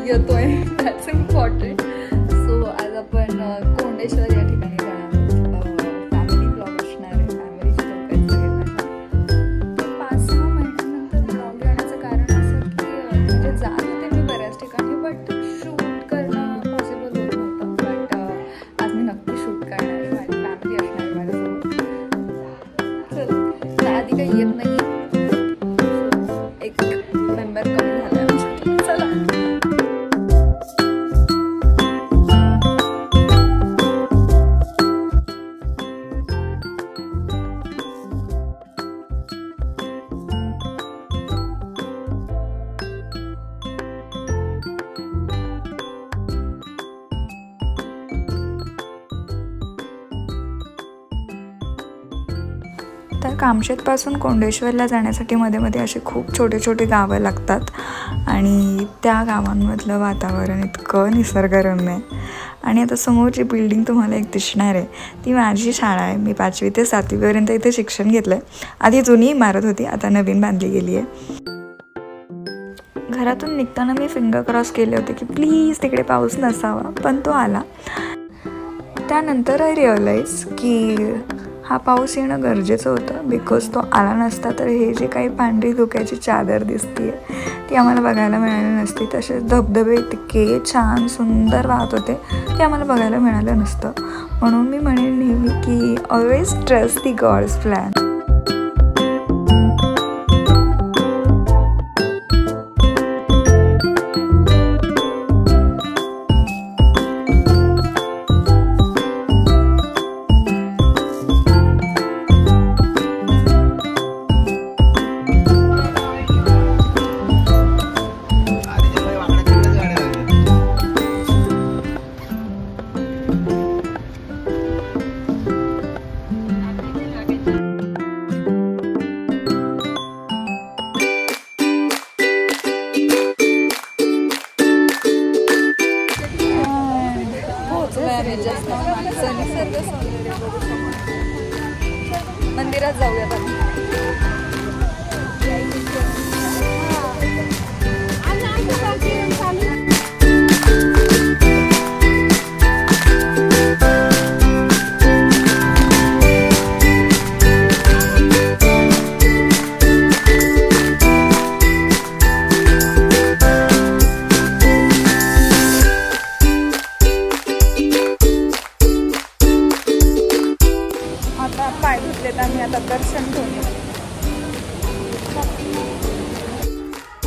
येतोय, that's important. So आज आपण कोंडेश्वर या ठिकाणी जाणार. फॅमिली ब्लॉग असणार आहे. फॅमिलीचे लोक आहेत सगळे. 5-6 महिन्यानंतर ब्लॉग येण्याचं कारण असं की म्हणजे जात होते मी बऱ्याच ठिकाणी, बट शूट करणं पॉसिबल होत नव्हतं. बट आज मी नक्की शूट करणार आहे. माझी फॅमिली असणार आहे माझ्यासोबत. चल, आधी काही येत नाही, एक मेंबर कमी झाला आहे. चला. तर कामशेतपासून कोंडेश्वरला जाण्यासाठी मध्ये मध्ये असे खूप छोटे छोटे गावं लागतात आणि त्या गावांमधलं वातावरण इतकं निसर्गरम्य आहे. आणि आता समोरची बिल्डिंग तुम्हाला एक दिसणार आहे, ती माझी शाळा आहे. मी 5वी ते 7वीपर्यंत इथे शिक्षण घेतलं आहे. आधी जुनी इमारत होती, आता नवीन बांधली गेली आहे. घरातून निघताना मी फिंगर क्रॉस केले होते की प्लीज तिकडे पाऊस नसावा, पण तो आला. त्यानंतर आय रिअलाइज की हा पाऊस येणं गरजेचं होतं, बिकॉज तो आला नसता तर हे जे काही पांढरी धुक्याची चादर दिसते ती आम्हाला बघायला मिळाली नसती. तसेच धबधबे इतके छान सुंदर वाहत होते ते आम्हाला बघायला मिळालं नसतं. म्हणून मी म्हणेन नेहमी की ऑलवेज ट्रस्ट दी गॉड्स प्लॅन. मंदिरात जाऊया आपण. पाय धुतलेत आम्ही, आता दर्शन घेऊन.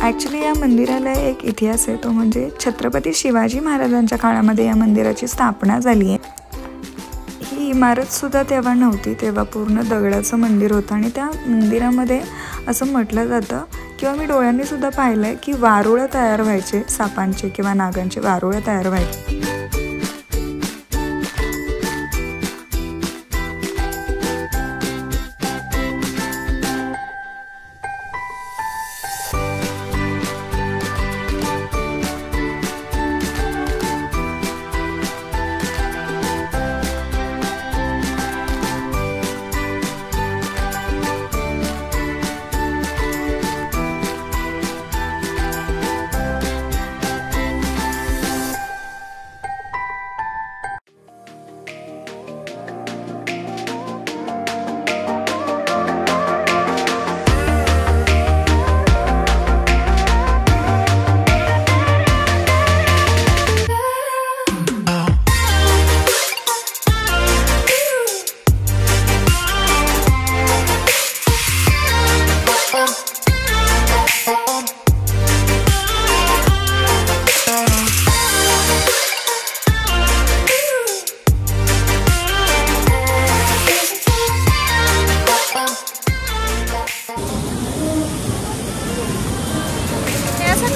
ॲक्च्युली या मंदिराला एक इतिहास आहे, तो म्हणजे छत्रपती शिवाजी महाराजांच्या काळामध्ये या मंदिराची स्थापना झाली आहे. ही इमारतसुद्धा तेव्हा नव्हती, तेव्हा पूर्ण दगडाचं मंदिर होतं. आणि त्या मंदिरामध्ये असं म्हटलं जातं किंवा मी डोळ्यांनी सुद्धा पाहिलं आहे की वारुळं तयार व्हायचे, सापांचे किंवा नागांचे वारुळं तयार व्हायचे.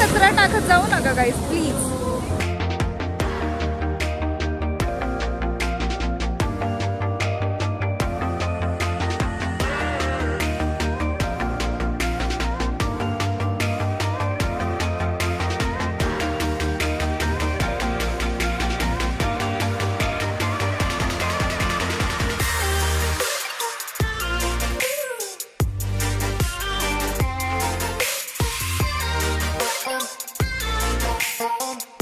कचरा टाकत जाऊ नका गाईज, प्लीज. Oh.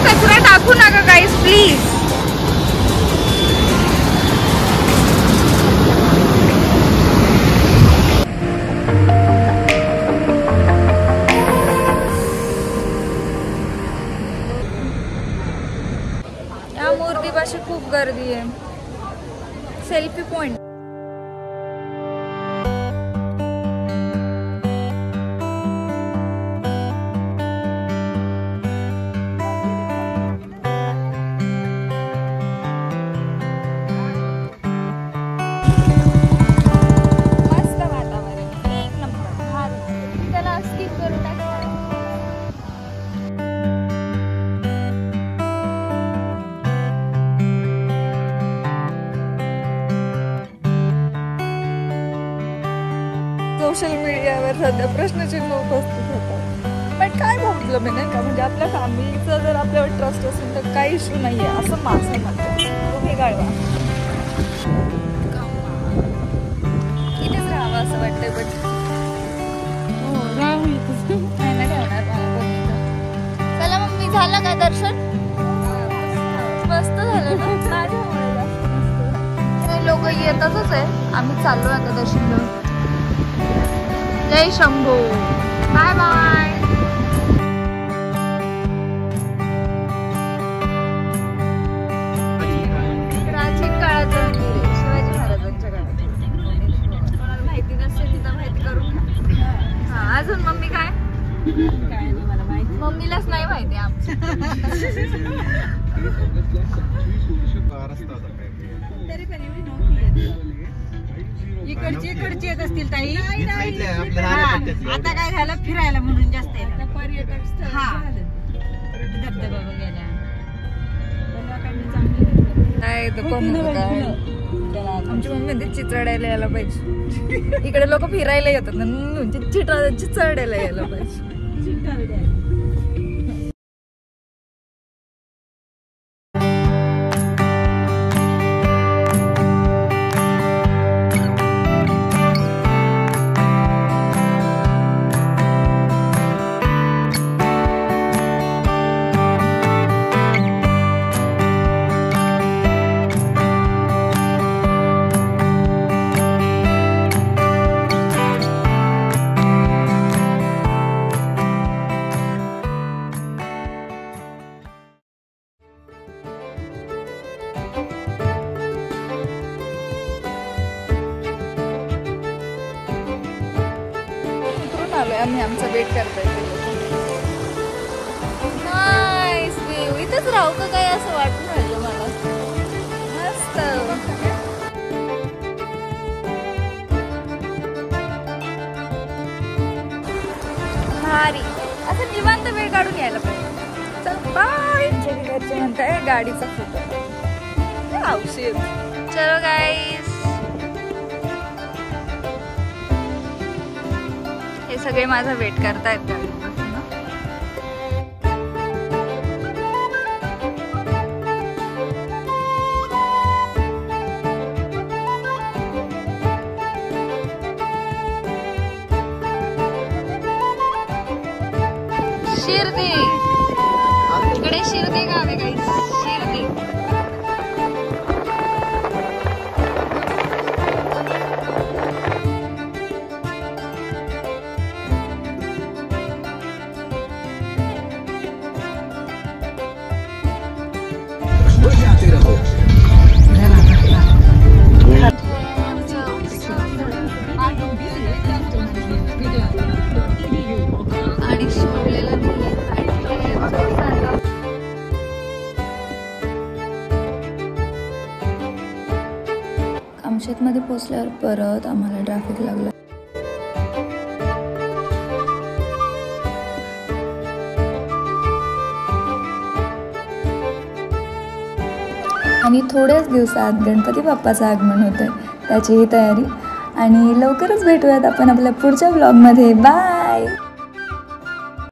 कचरा टाकू नका गाईस प्लीज. या मूर्तीपाशी खूप गर्दी आहे. Selfie point. सोशल मीडियावर सध्या प्रश्नचिन्ह उपस्थित होतात. पण काय म्हटलं मी नाही का, म्हणजे आपल्या फॅमिलीचं जर आपल्यावर ट्रस्ट असेल तर काही इश्यू नाही आहे असं माझं मत आहे. तुम्ही कळवा. इथेच राहावं असं वाटतंय. बट नाही ठेवणार मला. चला मग मी झालं का दर्शन? मस्त झालं ना. लोक येतातच आहे. आम्ही चाललो आता दर्शन घेऊन. जय शंभू. Bye bye. प्राचीन काळाचं मंदिर आहे, शिवाजी महाराजांच्या काळात. कोणाला माहिती नसेल तर माहिती करून घ्या. हा अजून मम्मी काय नाही मला माहिती. मम्मीलाच नाही माहिती आमची. तरी पण एवढी नव्हती. इकडची येत असतील ताई. आता काय झालं फिरायला म्हणून जास्त पर्यटक स्थळ. हा धबधबा बघायला आमची मम्मी म्हणते चिचड्याला यायला पाहिजे. इकडे लोक फिरायला येतात ना, म्हणजे चिचड्याला यायला पाहिजे. आम्ही आमचा वेट करतोय. Nice view. इथेच राहू का काय असं वाटून राहिलं मला. मस्त. भारी. असं निवांत वेळ काढून यायला पाहिजे. चल बाय. घरचे म्हणताय गाडीचा फोटो. औषध. चलो गाईस. हे सगळे माझा वेट करतायत. शिर्डी. इकडे शिर्डी गाव आहे काही. शिर्डी. कामशेतमध्ये पोचल्यावर परत आम्हाला ट्रॅफिक लागलं. आणि थोड्याच दिवसात गणपती बाप्पाचं आगमन होतं आहे. त्याचीही तयारी. आणि लवकरच भेटूयात आपण आपल्या पुढच्या ब्लॉगमध्ये. बाय.